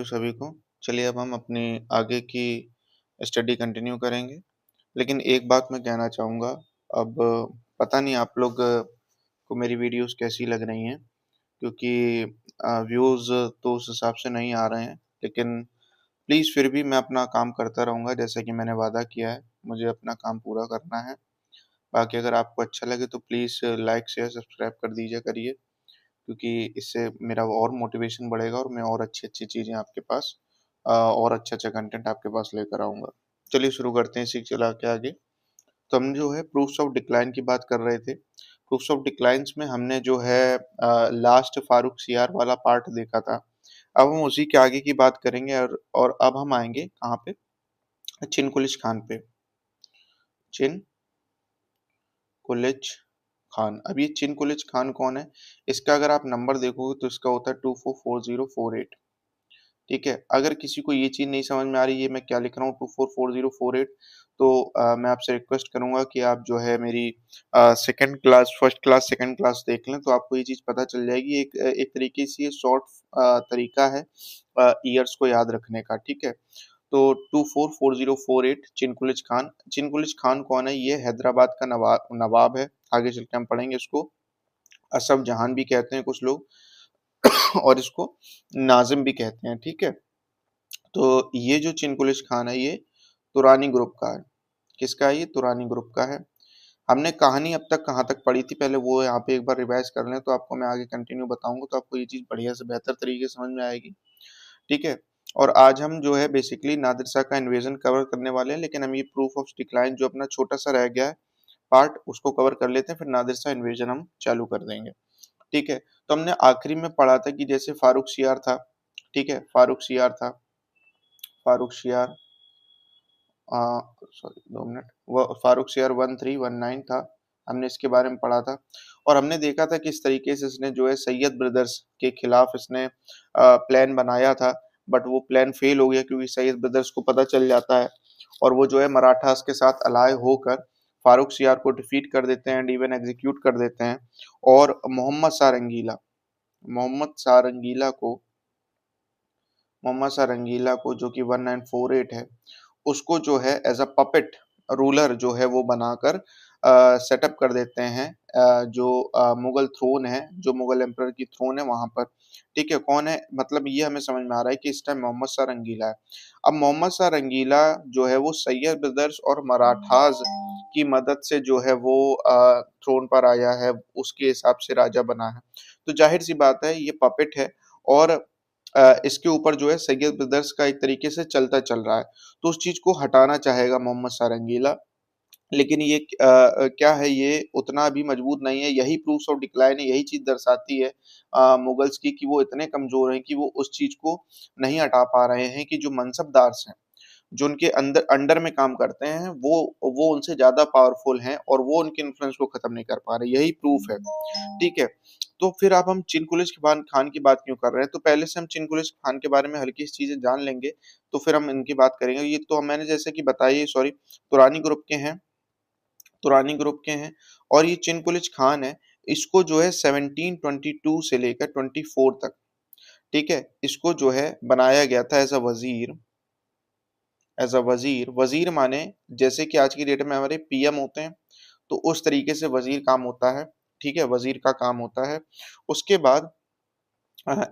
तो सभी को चलिए अब हम अपनी आगे की स्टडी कंटिन्यू करेंगे। लेकिन एक बात मैं कहना चाहूँगा, अब पता नहीं आप लोग को मेरी वीडियोस कैसी लग रही हैं, क्योंकि व्यूज़ तो उस हिसाब से नहीं आ रहे हैं। लेकिन प्लीज़ फिर भी मैं अपना काम करता रहूँगा जैसा कि मैंने वादा किया है, मुझे अपना काम पूरा करना है। बाकी अगर आपको अच्छा लगे तो प्लीज़ लाइक, शेयर, सब्सक्राइब कर दीजिए करिए, क्योंकि इससे मेरा और मोटिवेशन बढ़ेगा और मैं और अच्छी-अच्छी चीज़ें आपके पास और अच्छा-अच्छा कंटेंट आपके पास लेकर आऊँगा। चलिए शुरू करते हैं इसी चला के आगे। तो हम जो है प्रूफ्स ऑफ डिक्लाइन की बात कर रहे थे। प्रूफ्स ऑफ डिक्लाइन्स में हमने जो है लास्ट फारूक सीआर वाला पार्ट देखा था। अब हम उसी के आगे की बात करेंगे और अब हम आएँगे कहाँ पे? चिन कुलिच खान पे। चिन कुलिच खान। अब ये चिन कुलिच खान कौन है? इसका अगर आप नंबर देखोगे तो इसका होता है 244048। ठीक है? अगर किसी को ये चीज़ नहीं समझ में आ रही है मैं क्या लिख रहा हूँ 244048, तो मैं आपसे रिक्वेस्ट करूँगा कि आप जो है मेरी second class, first class, second class देख लें, तो आपको ये चीज़ पता चल जाएगी। एक तरीके से ये शॉर्ट तरीका है ईयर्स को याद रखने का, ठीक है? तो 244048 चिनकुलिच खान। चिनकुलिच खान कौन है? ये हैदराबाद का नवाब है। आगे चल के हम पढ़ेंगे इसको। असफ जहान भी कहते हैं कुछ लोग और इसको नाज़िम भी कहते हैं, ठीक है? तो ये जो चिनकुलिश खान है ये तुरानी ग्रुप का है। किसका है ये? तुरानी ग्रुप का है। हमने कहानी अब तक कहाँ तक पढ़ी थी पहले वो यहाँ पे एक बार रिवाइज़ कर लें, तो आपको मैं आगे कंटिन्यू बताऊँगा, तो आपको ये चीज़ बढ़िया से बेहतर तरीके से समझ में आएगी। ठीक है? और आज हम जो है बेसिकली नादिर शाह का इन्वेजन कवर करने वाले हैं, लेकिन हम ये प्रूफ ऑफ डिक्लाइन जो अपना छोटा-सा रह गया है पार्ट उसको कवर कर लेते हैं, फिर नादिर शाह इन्वेजन हम चालू कर देंगे। ठीक है? तो हमने आखिरी में पढ़ा था कि जैसे फारूक शियार था, ठीक है? फारूक शियार अ, सॉरी 2 मिनट, वो फारूक शेयर 1319 था, हमने इसके बारे में पढ़ा था और हमने देखा था किस तरीके से इसने जो है सैयद ब्रदर्स के खिलाफ इसने प्लान बनाया था, बट वो प्लान फेल हो गया क्योंकि सैयद ब्रदर्स को पता चल जाता है और वो जो है मराठास के साथ अलाय होकर फारूक सियार को डिफीट कर देते हैं एंड इवन एग्जीक्यूट कर देते हैं और मोहम्मद शाह रंगीला को जो कि 1948 है, उसको जो है एज़ अ पपेट रूलर जो है वो बनाकर सेटअप कर देते हैं जो मुगल थ्रोन है, जो मुगल एम्परर की थ्रोन है वहाँ पर। ठीक है? कौन है? मतलब ये हमें समझ में आ रहा है कि इस टाइम मोहम्मद शाह रंगीला है। अब मोहम्मद शाह रंगीला जो है वो सैयद ब्रदर्स और मराठाज़ की मदद से जो है वो थ्रोन पर आया है, उसके हिसाब से राजा बना है। तो ज़ाहिर-सी बात है ये पपेट है और इसके ऊपर जो है सैयद ब्रदर्स का एक तरीके से चल रहा है। तो उस चीज़ को हटाना चाहेगा मोहम्मद शाह रंगीला। लेकिन ये क्या है, ये उतना अभी मजबूत नहीं है। यही प्रूफ्स ऑफ डिक्लाइन है, यही चीज़ दर्शाती है मुगल्स की कि वो इतने कमज़ोर हैं कि वो उस चीज़ को नहीं हटा पा रहे हैं कि जो मनसबदार्स हैं, जो उनके अंदर अंडर में काम करते हैं, वो उनसे ज़्यादा पावरफुल हैं और वो उनके इन्फ्लुएंस को खत्म नहीं कर पा रहे। यही प्रूफ है। ठीक है? तो फिर अब हम चिनकुलिच खान खान की बात क्यों कर रहे हैं? तो पहले से हम चिनकुलिच खान के बारे में हल्की सी चीज़ें जान लेंगे, तो फिर हम इनकी बात करेंगे। ये तो मैंने जैसे कि बताई, सॉरी, तुरानी ग्रुप के हैं, तुरानी ग्रुप के हैं और ये चिनकुलिच खान है, इसको जो है 1722 से लेकर 24 तक, ठीक है? इसको जो है बनाया गया था एज़ अ वज़ीर। वज़ीर माने जैसे कि आज की डेट में हमारे पीएम होते हैं, तो उस तरीके से वज़ीर काम होता है, ठीक है? वज़ीर का काम होता है। उसके बाद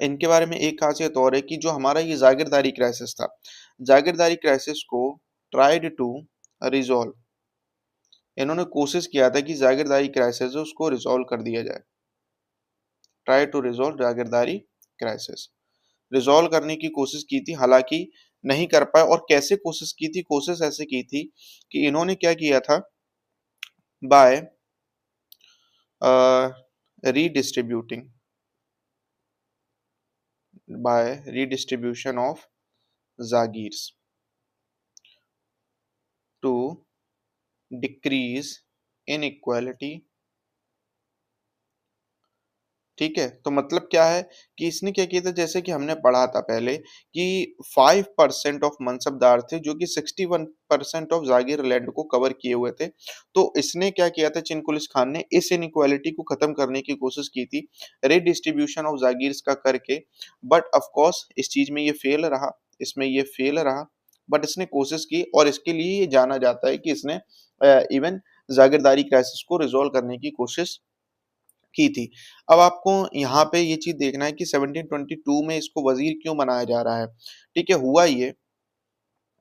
इनके बारे में एक ख़ासियत और है कि जो हमारा ये जागीरदारी क्राइसिस था, जागीरदारी क्राइसिस को ट्राइड टू रिज़ॉल्व, इन्होंने कोशिश किया था कि जागीरदारी क्राइसिस है उसको रिज़ॉल्व कर दिया जाए। ट्राई टू रिज़ॉल्व जागीरदारी क्राइसिस। रिज़ॉल्व करने की कोशिश की थी, हालाँकि नहीं कर पाए। और कैसे कोशिश की थी? कोशिश ऐसे की थी कि इन्होंने क्या किया था, by a, redistributing by redistribution of jagirs to decrease inequality ठीक है, तो मतलब क्या है कि इसने क्या किया था, जैसे कि हमने पढ़ा था पहले कि 5% ऑफ मनसबदार थे जो कि 61% ऑफ जागीर लैंड को कवर किए हुए थे। तो इसने क्या किया था, चिनकुलिस खान ने इस इनइक्वालिटी को खत्म करने की कोशिश की थी रीडिस्ट्रीब्यूशन ऑफ जागीर्स का करके, बट ऑफ कोर्स इस चीज में ये फेल रहा, इसमें ये फेल रहा। बट इसने कोशिश की और इसके लिए ये जाना जाता है कि इसने इवन जागीरदारी क्राइसिस को रिजॉल्व करने की कोशिश की थी। अब आपको यहाँ पे ये चीज़ देखना है कि 1722 में इसको वज़ीर क्यों बनाया जा रहा है। ठीक है, हुआ ये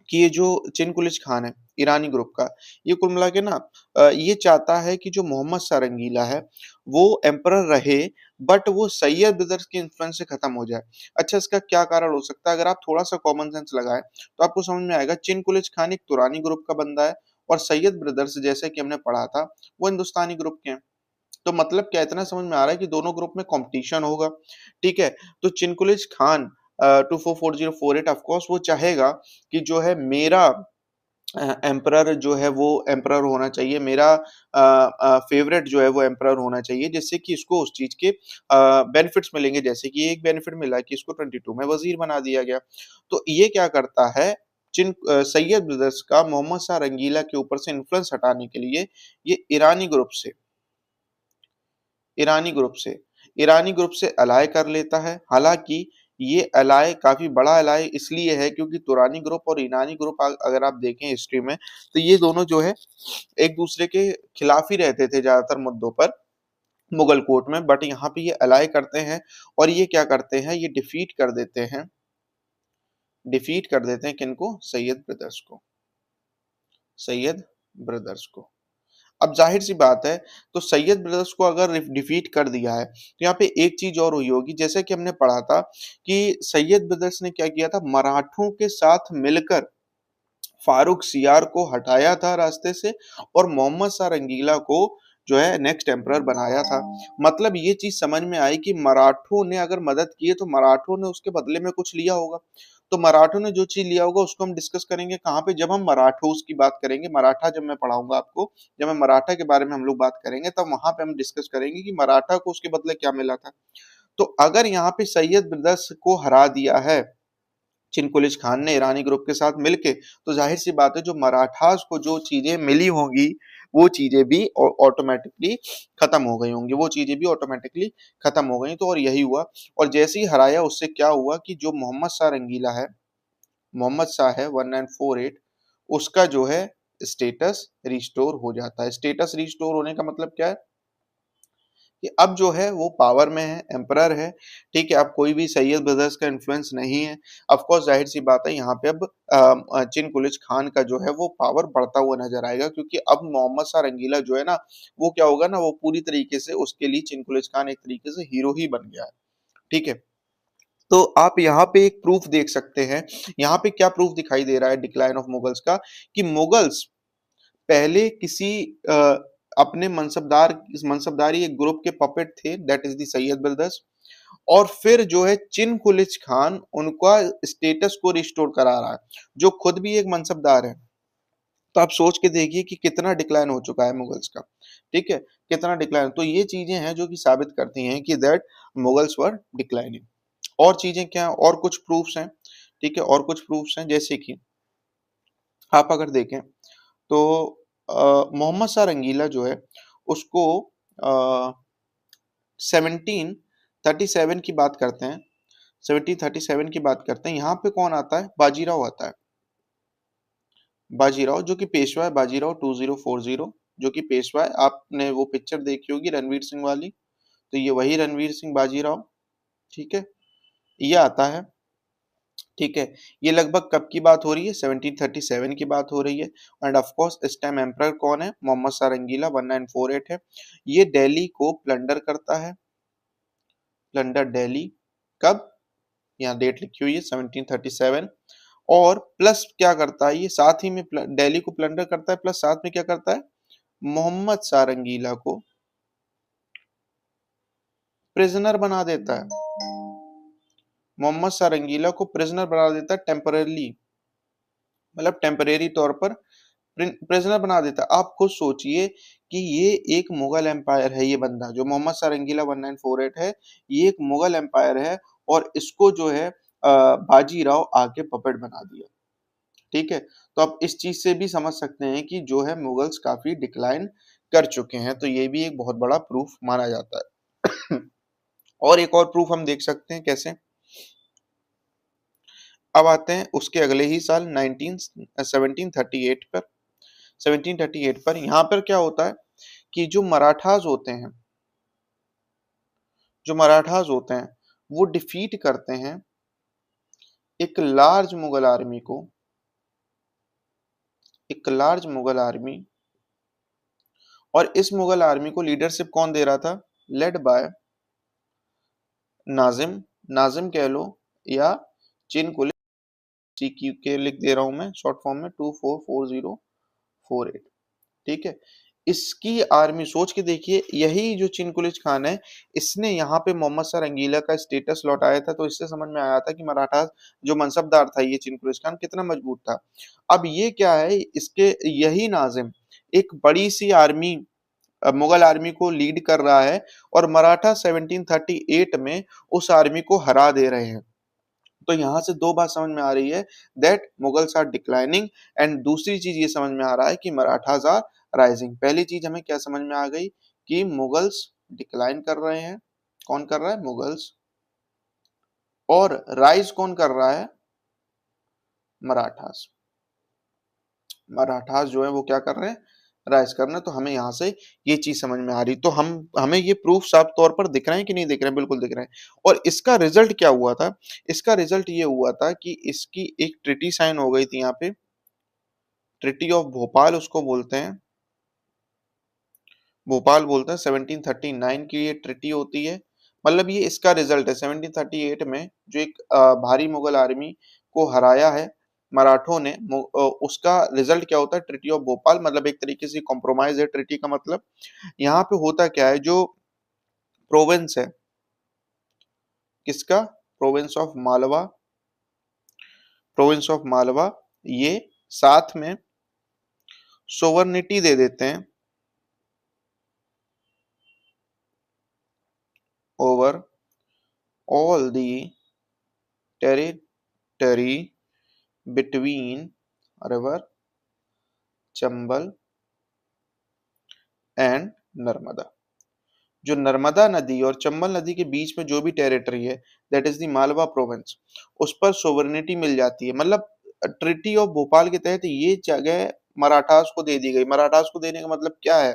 कि ये जो चिनकुलिच खान है, ईरानी ग्रुप का, ये कुल मिला के ना ये चाहता है कि जो मोहम्मद शाह रंगीला है, वो एम्परर रहे, बट वो सैयद ब्रदर्स के इन्फ्लुएंस से खत्म हो जाए। अच्छा, इसका क्या कारण हो सकता है? अगर आप थोड़ा-सा कॉमन सेंस लगाएँ, तो आपको समझ में आएगा चिनकुलिच खान एक तुरानी ग्रुप का बंदा है और सैयद ब्रदर्स जैसे कि हमने पढ़ा था, वो हिंदुस्तानी ग्रुप के हैं। तो मतलब क्या, इतना समझ में आ रहा है कि दोनों ग्रुप में कंपटीशन होगा, ठीक है? तो चिनकुलिच खान 244048 ऑफ कोर्स वो चाहेगा कि जो है मेरा एम्परर जो है वो एम्परर होना चाहिए, मेरा फेवरेट जो है वो एम्परर होना चाहिए, जिससे कि इसको उस चीज़ के बेनिफिट्स मिलेंगे। जैसे कि एक बेनिफिट मिला कि इसको 22 में वज़ीर बना दिया गया। तो ये क्या करता है, सैयद ब्रदर्स का मोहम्मद शाह रंगीला के ऊपर से इन्फ्लुएंस हटाने के लिए ये ईरानी ग्रुप से ईरानी ग्रुप से अलाय कर लेता है। हालाँकि ये अलाय काफ़ी बड़ा अलाय इसलिए है क्योंकि तुरानी ग्रुप और ईरानी ग्रुप अगर आप देखें हिस्ट्री में, तो ये दोनों जो है एक दूसरे के खिलाफ ही रहते थे ज़्यादातर मुद्दों पर मुगल कोर्ट में। बट यहाँ पे ये अलाय करते हैं और ये क्या करते हैं, ये डिफीट कर देते हैं किनको? सैयद ब्रदर्स को। अब ज़ाहिर-सी बात है, तो सैयद ब्रदर्स को अगर डिफीट कर दिया है, तो यहाँ पे एक चीज़ और हुई होगी, जैसे कि हमने पढ़ा था कि सैयद ब्रदर्स ने क्या किया था, मराठों के साथ मिलकर फारूक सियार को हटाया था रास्ते से और मोहम्मद शाह रंगीला को जो है नेक्स्ट एम्परर बनाया था। मतलब ये चीज़ समझ में आई कि मराठों ने अगर मदद की है, तो मराठों ने उसके बदले में कुछ लिया होगा। तो मराठों ने जो चीज़ लिया होगा उसको हम डिस्कस करेंगे कहाँ पे? जब हम मराठोस की बात करेंगे, मराठा जब मैं पढ़ाऊँगा आपको, जब मैं मराठा के बारे में हम लोग बात करेंगे, तब वहाँ पे हम डिस्कस करेंगे कि मराठा को उसके बदले क्या मिला था। तो अगर यहाँ पे सैयद ब्रदर्स को हरा दिया है चिनकुलिच खान ने ईरानी ग्रुप के साथ मिलके, तो जाहिर सी बात है जो मराठास को जो चीजें मिली होंगी, वो चीजें भी ऑटोमेटिकली खत्म हो गई होंगी, वो चीजें भी ऑटोमेटिकली खत्म हो गई। तो और यही हुआ। और जैसे ही हराया, उससे क्या हुआ कि जो मोहम्मद शाह है 1948, उसका जो है स्टेटस रिस्टोर हो जाता है। स्टेटस रिस्टोर होने का मतलब क्या है कि अब जो है वो पावर में है, एम्परर है, ठीक है? अब कोई भी सैयद ब्रदर्स का इन्फ्लुएंस नहीं है। ऑफ कोर्स ज़ाहिर-सी बात है, यहाँ पे अब चिनकुलिच खान का जो है वो पावर बढ़ता हुआ नज़र आएगा, क्योंकि अब मोहम्मद शाह रंगीला जो है ना, वो क्या होगा ना, वो पूरी तरीके से उसके लिए चिनकुलिच खान एक तरीके से हीरो ही बन गया है, ठीक है? तो आप यहाँ पे एक प्रूफ देख सकते हैं, यहाँ पे क्या प्रूफ दिखाई दे रहा है डिक्लाइन ऑफ मुगल्स का, कि मुगल्स पहले किसी अपने मनसबदारी एक ग्रुप के पपेट थे, that is the Syed brothers. और फिर जो है चिनकुलिच खान उनका स्टेटस को रिस्टोर करा रहा है, जो खुद भी एक मनसबदार है। तो आप सोच के देखिए कि कितना डिक्लाइन हो चुका है मुगल्स का, ठीक है? कितना डिक्लाइन। तो ये चीजें हैं जो कि साबित करती हैं कि दैट मुगल्स वर डिक्लाइनिंग। और चीजें क्या हैं? और कुछ प्रूफ्स हैं, ठीक है? और कुछ प्रूफ्स हैं, जैसे कि आप अगर देखें तो मोहम्मद शाह रंगीला जो है उसको 1737 की बात करते हैं, 1737 की बात करते हैं। यहाँ पे कौन आता है? बाजीराव आता है। बाजीराव जो कि पेशवा है, बाजीराव 2040 जो कि पेशवा है। आपने वो पिक्चर देखी होगी रणवीर सिंह वाली, तो ये वही रणवीर सिंह बाजीराव, ठीक है? ये आता है, ठीक है? ये लगभग कब की बात हो रही है? 1737 की बात हो रही है। एंड ऑफ कोर्स इस टाइम एम्परर कौन है? मोहम्मद शाह रंगीला 1948 है। ये दिल्ली को प्लंडर करता है। प्लंडर दिल्ली कब? यहाँ डेट लिखी हुई है 1737। और प्लस क्या करता है ये, साथ ही में दिल्ली को प्लंडर करता है, प्लस साथ में क्या करता है? मोहम्मद शाह रंगीला को प्रिजनर बना देता है। मोहम्मद शाह रंगीला को प्रिजनर बना देता है टेम्पररली, मतलब टेम्परेरी तौर पर प्रिजनर बना देता है। आप खुद सोचिए कि ये एक मुगल एम्पायर है, ये बंदा जो मोहम्मद शाह रंगीला 1948 है, ये एक मुगल एम्पायर है और इसको जो है बाजीराव आके पपेट बना दिया। ठीक है, तो आप इस चीज से भी समझ सकते हैं कि जो है मुगल्स काफी डिक्लाइन कर चुके हैं, तो ये भी एक बहुत बड़ा प्रूफ माना जाता है। और एक और प्रूफ हम देख सकते हैं कैसे। अब आते हैं उसके अगले ही साल 1738 पर। 1738 पर यहाँ पर क्या होता है कि जो मराठास होते हैं वो डिफीट करते हैं एक लार्ज मुगल आर्मी को, एक लार्ज मुगल आर्मी। और इस मुगल आर्मी को लीडरशिप कौन दे रहा था? लेड बाय नाजिम, नाजिम कह लो या चिनकुले, सीक्यू के लिख दे रहा हूं मैं शॉर्ट फॉर्म में, 244048। ठीक है, इसकी आर्मी सोच के देखिए, यही जो चिनकुलिच खान है, इसने यहाँ पे मोहम्मद शाह रंगीला का स्टेटस लौटाया था, तो इससे समझ में आया था कि मराठा जो मनसबदार था ये चिनकुलिच खान कितना मजबूत था। अब ये क्या है, इसके यही नाजिम एक बड़ी सी आर्मी, मुगल आर्मी को लीड कर रहा है और मराठा 1738 में उस आर्मी को हरा दे रहे हैं। तो यहां से दो बात समझ में आ रही है, that Mughals are declining, and दूसरी चीज ये समझ में आ रहा है कि मराठाज आर राइजिंग। पहली चीज हमें क्या समझ में आ गई कि मुगल्स डिक्लाइन कर रहे हैं, कौन कर रहा है? मुगल्स। और राइज कौन कर रहा है? मराठास। मराठास जो है वो क्या कर रहे हैं? राइज करना। तो हमें यहाँ से ये चीज समझ में आ रही, तो हम हमें ये प्रूफ साफ तौर पर दिख रहे हैं कि नहीं दिख रहे हैं? बिल्कुल दिख रहे हैं। और इसका रिजल्ट क्या हुआ था? इसका रिजल्ट ये हुआ था कि इसकी एक ट्रिटी साइन हो गई थी यहाँ पे, ट्रिटी ऑफ भोपाल उसको बोलते हैं, भोपाल बोलते हैं। 1739 की ये ट्रिटी होती है, मतलब ये इसका रिजल्ट है। 1738 में जो एक भारी मुगल आर्मी को हराया है मराठों ने, उसका रिजल्ट क्या होता है? ट्रिटी ऑफ भोपाल, मतलब एक तरीके से कॉम्प्रोमाइज है ट्रिटी का मतलब। यहाँ पे होता क्या है, जो प्रोविंस है, किसका? Province of Malwa, province of Malwa, ये साथ में सोवर्निटी दे देते हैं over all the territory between river Chambal and Narmada. जो नर्मदा नदी और चंबल नदी के बीच में जो भी टेरिटरी है, that is the Malwa province, उस पर सोवरेनिटी मिल जाती है। मतलब ट्रिटी ऑफ भोपाल के तहत ये जगह मराठास को दे दी गई। मराठास को देने का मतलब क्या है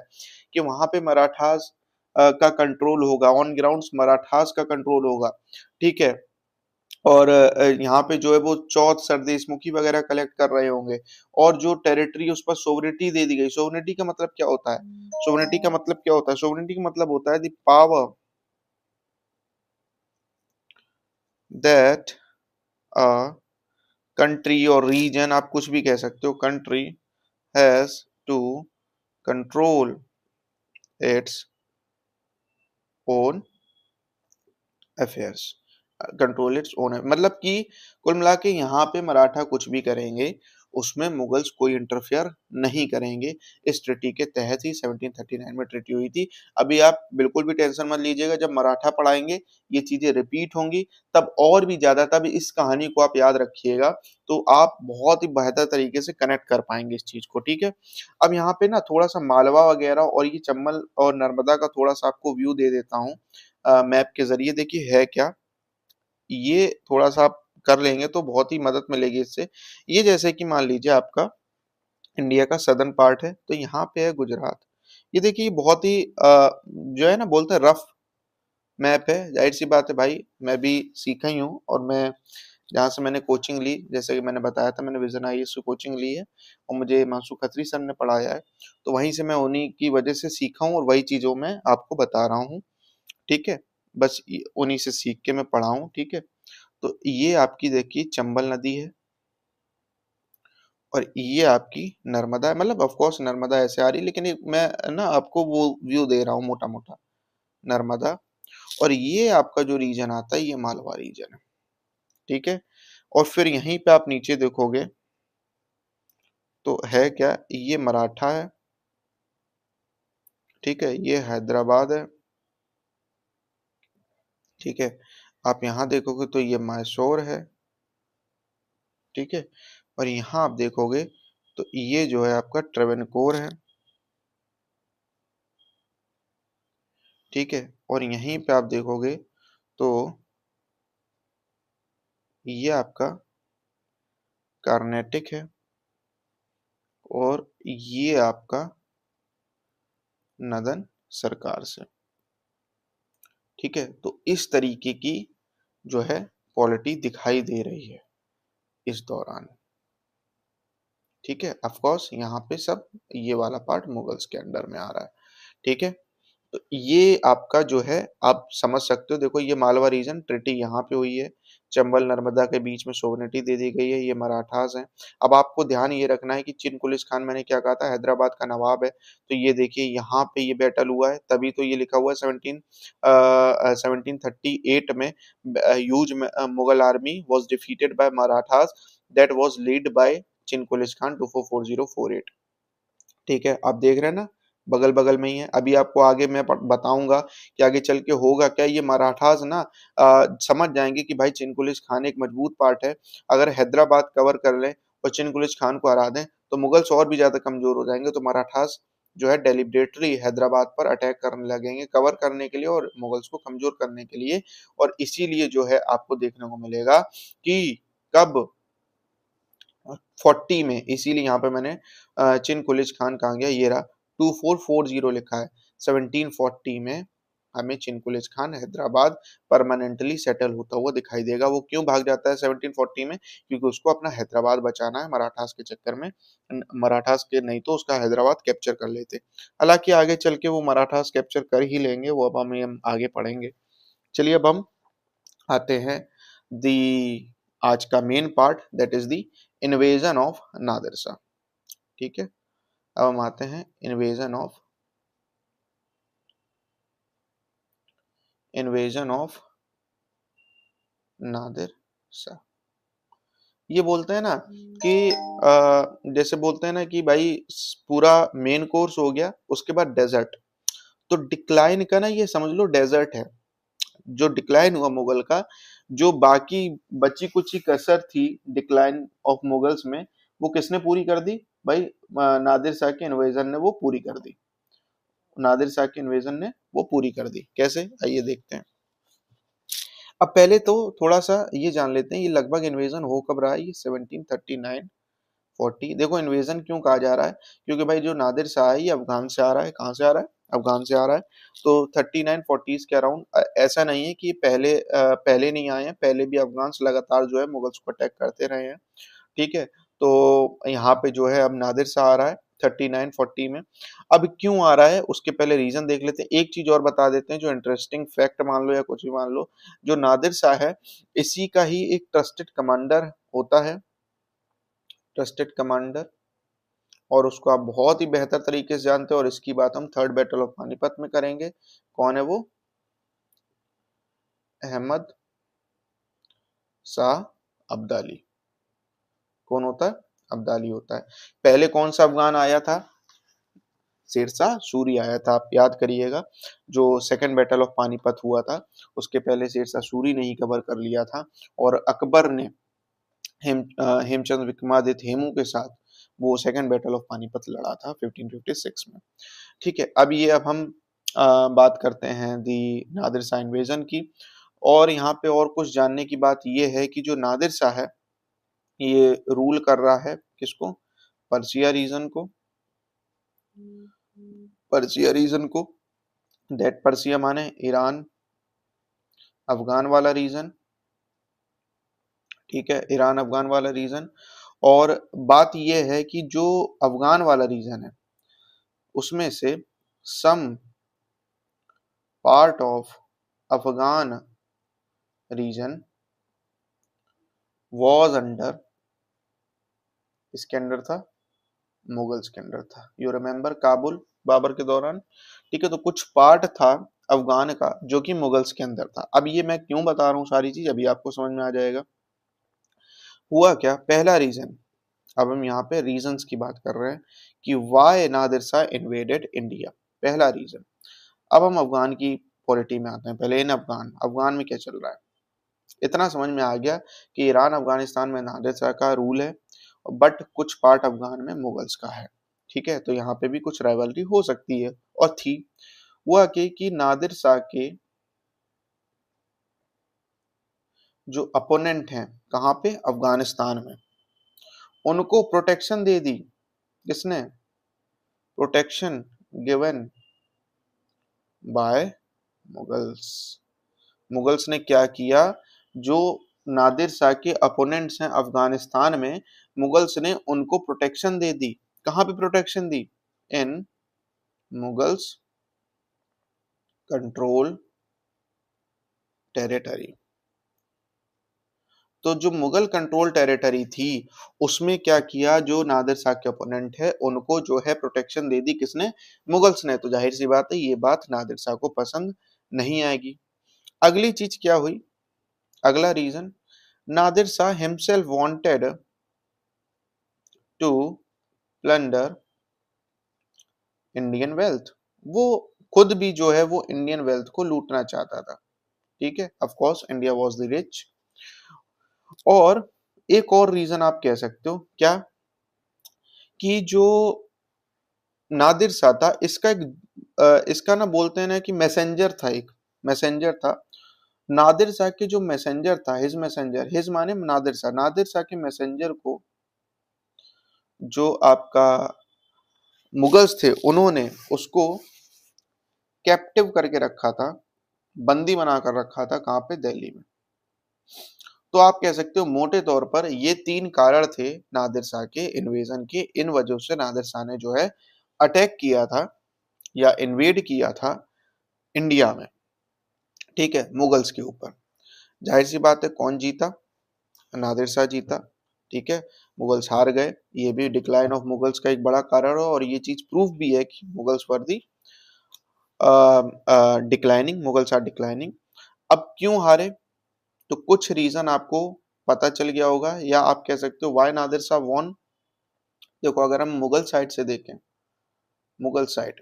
कि वहां पे मराठास का कंट्रोल होगा, ऑन ग्राउंड मराठास का कंट्रोल होगा। ठीक है, और यहाँ पे जो है वो चौथ सरदेशमुखी वगैरह कलेक्ट कर रहे होंगे, और जो टेरिटरी उस पर सोवरेनिटी दे दी गई। सोवरेनिटी का मतलब क्या होता है? सोवरेनिटी का मतलब क्या होता है? सोवरेनिटी का मतलब होता है the power that a country और रीजन, आप कुछ भी कह सकते हो, country has to control its own affairs. Control its own, मतलब कि कुल मिला के यहाँ पे मराठा कुछ भी करेंगे उसमें मुगल्स कोई इंटरफेयर नहीं करेंगे। इस ट्रिटी के तहत ही 1739 में ट्रिटी हुई थी। अभी आप बिल्कुल भी टेंशन मत लीजिएगा, जब मराठा पढ़ाएंगे ये चीजें रिपीट होंगी, तब और भी ज्यादा, तब इस कहानी को आप याद रखिएगा, तो आप बहुत ही बेहतर तरीके से कनेक्ट कर पाएंगे इस चीज को। ठीक है, अब यहाँ पे ना थोड़ा सा मालवा वगैरह और ये चंबल और नर्मदा का थोड़ा सा आपको व्यू दे देता हूँ मैप के जरिए। देखिए है क्या, ये थोड़ा सा आप कर लेंगे तो बहुत ही मदद मिलेगी इससे। ये जैसे कि मान लीजिए आपका इंडिया का सदर्न पार्ट है, तो यहाँ पे है गुजरात। ये देखिए बहुत ही जो है ना, बोलते हैं रफ मैप है। जाहिर सी बात है भाई, मैं भी सीखा ही हूँ, और मैं जहाँ से मैंने कोचिंग ली, जैसे कि मैंने बताया था, मैंने विजन आईएएस की कोचिंग ली है और मुझे मानसू खत्री सर ने पढ़ाया है, तो वहीं से मैं उन्हीं की वजह से सीखा हूँ और वही चीज़ों मैं आपको बता रहा हूँ। ठीक है, बस उन्हीं से सीख के मैं पढ़ा हूँ। ठीक है, तो ये आपकी देखिए चंबल नदी है और ये आपकी नर्मदा है। मतलब ऑफ कोर्स नर्मदा ऐसे आ रही है, लेकिन मैं ना आपको वो व्यू दे रहा हूँ मोटा मोटा, नर्मदा। और ये आपका जो रीजन आता है ये मालवा रीजन है। ठीक है, और फिर यहीं पे आप नीचे देखोगे तो है क्या, ये मराठा है, ठीक है, ये हैदराबाद है। ठीक है, आप यहाँ देखोगे तो ये मैसूर है। ठीक है, और यहाँ आप देखोगे तो ये जो है आपका ट्रेवनकोर है। ठीक है, और यहीं पे आप देखोगे तो ये आपका कर्नाटक है, और ये आपका नदन सरकार से। ठीक है, तो इस तरीके की जो है पॉलिटी दिखाई दे रही है इस दौरान। ठीक है, ऑफ कोर्स यहाँ पे सब ये वाला पार्ट मुगल्स के अंडर में आ रहा है। ठीक है, तो ये आपका जो है आप समझ सकते हो। देखो ये मालवा रीजन ट्रिटी यहाँ पे हुई है, चंबल नर्मदा के बीच में सोवरेनिटी दे दी गई है, ये मराठास हैं। अब आपको ध्यान ये रखना है कि चिनकुलिस खान, मैंने क्या कहा था, हैदराबाद का नवाब है। तो ये देखिए यहाँ पे ये बैटल हुआ है, तभी तो ये लिखा हुआ है 1738 में huge Mughal army was defeated by Marathas that was lead by Chinqilich Khan 244048। ठीक है, आप देख रहे हैं ना, बगल बगल में ही है। अभी आपको आगे मैं बताऊंगा कि आगे चल के होगा क्या। ये मराठास ना समझ जाएंगे कि भाई चिनकुलिस खान एक मजबूत पार्ट है, अगर हैदराबाद कवर कर ले और चिनकुलिस खान को हरा दें तो मुगल्स और भी ज्यादा कमजोर हो जाएंगे। तो मराठास जो है डेलिबरेटली हैदराबाद पर अटैक करने लगेंगे, कवर करने के लिए और मुगल्स को कमजोर करने के लिए। और इसीलिए जो है आपको देखने को मिलेगा कि कब 40 में, इसीलिए यहाँ पे मैंने चिन कुलिच खान कहा गया, ये रहा 2440 लिखा है। 1740 में हमें चिनकुलिस खान हैदराबाद परमानेंटली सेटल होता हुआ दिखाई देगा। वो क्यों भाग जाता है 1740 में? क्योंकि उसको अपना हैदराबाद बचाना है मराठास के चक्कर में। मराठास के नहीं तो उसका हैदराबाद कैप्चर कर लेते। हालांकि आगे चल के वो मराठास कैप्चर कर ही लेंगे, वो अब हम आगे पढ़ेंगे। चलिए अब हम आते हैं दी आज का main part, that is the invasion of Nadir Shah. ठीक है, अब हम आते हैं इन्वेजन ऑफ नादिर शाह। ये बोलते हैं ना कि जैसे बोलते हैं ना कि भाई पूरा मेन कोर्स हो गया, उसके बाद डेजर्ट। तो डिक्लाइन का ना ये समझ लो डेजर्ट है, जो डिक्लाइन हुआ मुगल का, जो बाकी बची कुची कसर थी डिक्लाइन ऑफ मुगल्स में, वो किसने पूरी कर दी भाई? नादिर शाह के इन्वेजन ने वो पूरी कर दी। नादिर शाह के इन्वेजन ने वो पूरी कर दी। कैसे, आइए देखते हैं। अब पहले तो थोड़ा सा ये जान लेते हैं ये लगभग इन्वेजन हो कब रहा है। ये 1739 40। देखो इन्वेजन क्यों कहा जा रहा है, क्योंकि भाई जो नादिर शाह है ये अफगान से आ रहा है। कहाँ से आ रहा है? अफगान से आ रहा है। तो 3940 के अराउंड। ऐसा नहीं है कि पहले नहीं आए हैं, पहले भी अफगान लगातार जो है मुगल्स को अटैक करते रहे हैं। ठीक है, तो यहाँ पे जो है अब नादिर शाह आ रहा है 3940 में। अब क्यों आ रहा है उसके पहले रीजन देख लेते हैं। एक चीज और बता देते हैं जो इंटरेस्टिंग फैक्ट मान लो या कुछ भी मान लो, जो नादिर शाह है इसी का ही एक ट्रस्टेड कमांडर होता है, ट्रस्टेड कमांडर। और उसको आप बहुत ही बेहतर तरीके से जानते हो, और इसकी बात हम थर्ड बैटल ऑफ पानीपत में करेंगे। कौन है वो? अहमद शाह अब्दाली। कौन होता है? अब्दाली होता है। पहले कौन सा अफगान आया था? शेरशाह सूरी आया था, आप याद करिएगा। जो सेकंड बैटल ऑफ पानीपत हुआ था उसके पहले शेरशाह सूरी ने ही कवर कर लिया था। और अकबर ने हेमचंद विक्रमादित्य हेमू के साथ वो सेकंड बैटल ऑफ पानीपत लड़ा था 1556 में। ठीक है, अब हम बात करते हैं दी नादिर शाह इन्वेजन की। और यहाँ पे और कुछ जानने की बात ये है कि जो नादिर शाह है ये रूल कर रहा है किसको? पर्सिया रीजन को। पर्सिया रीजन को, दैट पर्सिया माने ईरान अफगान वाला रीजन। ठीक है, ईरान अफगान वाला रीजन। और बात यह है कि जो अफगान वाला रीजन है उसमें से some part of Afghan region was under, इसके अंडर था, मुगल्स के अंडर था। यू रिमेम्बर काबुल बाबर के दौरान। ठीक है, तो कुछ पार्ट था अफगान का जो कि मुगल्स के अंदर था। अब ये मैं क्यों बता रहा हूँ सारी चीज, अभी आपको समझ में आ जाएगा। हुआ क्या, पहला रीजन, अब हम यहाँ पे रीजंस की बात कर रहे हैं कि why Nadir Shah invaded India. पहला रीजन। अब हम अफगान की पॉलिटी में आते हैं। पहले इन अफगान में क्या चल रहा है। इतना समझ में आ गया कि ईरान अफगानिस्तान में नादिर शाह का रूल है, बट कुछ पार्ट अफगान में मुगल्स का है। ठीक है, तो यहाँ पे भी कुछ राइवलरी हो सकती है और थी। हुआ कि नादिर शाह के जो अपोनेंट हैं कहाँ पे, अफगानिस्तान में, उनको प्रोटेक्शन दे दी। किसने? Protection given by Mughals. Mughals ने क्या किया, जो नादिर शाह के अपोनेंट्स हैं अफगानिस्तान में, मुगल्स ने उनको प्रोटेक्शन दे दी। कहाँ पे प्रोटेक्शन दी? इन मुगल्स कंट्रोल टेरिटरी। तो जो मुगल कंट्रोल टेरिटरी थी उसमें क्या किया, जो नादिर शाह के ओपोनेंट है उनको जो है प्रोटेक्शन दे दी। किसने? मुगल्स ने। तो जाहिर सी बात है ये बात नादिर शाह को पसंद नहीं आएगी। अगली चीज क्या हुई, अगला region, Nadir Shah himself wanted to plunder Indian wealth. वो खुद भी जो है वो इंडियन वेल्थ को लूटना चाहता था। ठीक है, of course India was the rich. और एक और रीजन आप कह सकते हो क्या, कि जो नादिर शाह था इसका एक इसका ना बोलते हैं ना कि मैसेंजर था, एक मैसेंजर था। नादिर शाह के जो मैसेंजर था, हिज मैसेंजर, हिज माने नादिर शाह के मैसेंजर को जो आपका मुगल्स थे उन्होंने उसको कैप्टिव करके रखा था, बंदी बनाकर रखा था। कहाँ पे? दिल्ली में। तो आप कह सकते हो मोटे तौर पर ये तीन कारण थे नादिर शाह के इन्वेजन के। इन वजह से नादिर शाह ने जो है अटैक किया था या इन्वेड किया था इंडिया में, ठीक है, मुगल्स के ऊपर। जाहिर सी बात है कौन जीता? नादिर शाह जीता। ठीक है, मुगल्स हार गए। ये भी डिक्लाइन ऑफ मुगल्स का एक बड़ा कारण है और ये चीज प्रूफ भी है कि Mughals were the declining, Mughals are declining. अब क्यों हारे? तो कुछ रीजन आपको पता चल गया होगा, या आप कह सकते हो व्हाई नादिर शाह वॉन। देखो अगर हम मुगल साइड से देखें, मुगल साइड,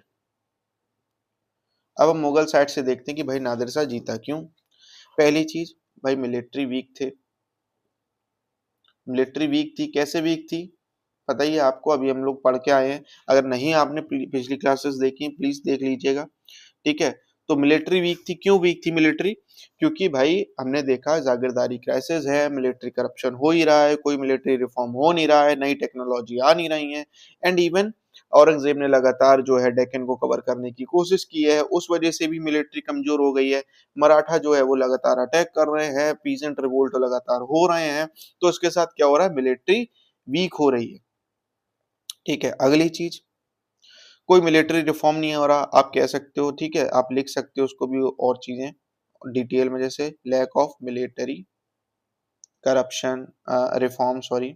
अब हम मुगल साइड से देखते हैं कि भाई नादिर शाह जीता क्यों। पहली चीज, भाई मिलिट्री वीक थे। मिलिट्री वीक थी, कैसे वीक थी पता ही है आपको, अभी हम लोग पढ़ के आए हैं। अगर नहीं आपने पिछली क्लासेस देखी प्लीज देख लीजिएगा। ठीक है, तो मिलिट्री वीक थी। क्यों वीक थी मिलिट्री? क्योंकि भाई हमने देखा जागीरदारी क्राइसिस है, मिलिट्री करप्शन हो ही रहा है, कोई मिलिट्री रिफॉर्म हो नहीं रहा है, नई टेक्नोलॉजी आ नहीं रही है। एंड इवन औरंगजेब ने लगातार जो है डेक्कन को कवर करने की कोशिश की है, उस वजह से भी मिलिट्री कमजोर हो गई है। मराठा जो है वो लगातार अटैक कर रहे हैं, पीजेंट रिवोल्ट लगातार हो रहे हैं। तो इसके साथ क्या हो रहा है, मिलिट्री वीक हो रही है। ठीक है, अगली चीज, कोई मिलिट्री रिफॉर्म नहीं हो रहा, आप कह सकते हो। ठीक है, आप लिख सकते हो उसको भी और चीजें डिटेल में, जैसे lack of military corruption reform, sorry